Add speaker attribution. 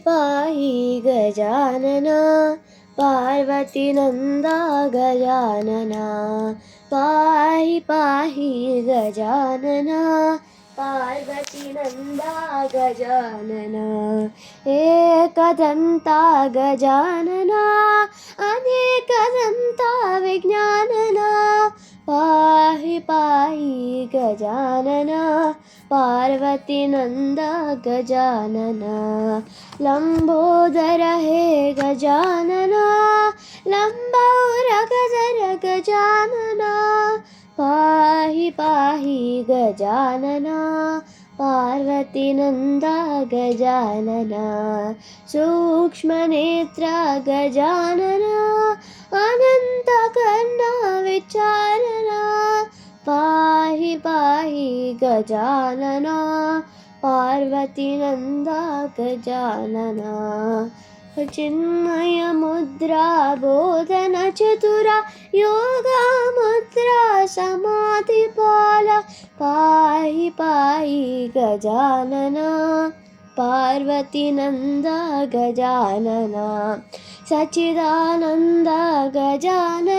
Speaker 1: पाहि गजानना पार्वतीनन्दा गजानना पाहि गजानना पार्वतीनन्दा गजानना एकदन्ता गजानना अनेकदन्ता विज्ञानना पाहि गजानना पार्वतीनन्दा गजानना लम्बोदर हे गजानना लम्बोदर गजानना पाहि गजानना पार्वतीनन्दा गजानना सूक्ष्मनेत्रा गजानना अनन्तकर्णा विचारणा पाहि गजानना पार्वतीनन्दा गजानना चिन्मयमुद्रा बोधनचतुरा योगमुद्रा समाधिपाला पाहि गजानना पार्वतीनन्दा गजानना सच्चिदानन्दा गजानना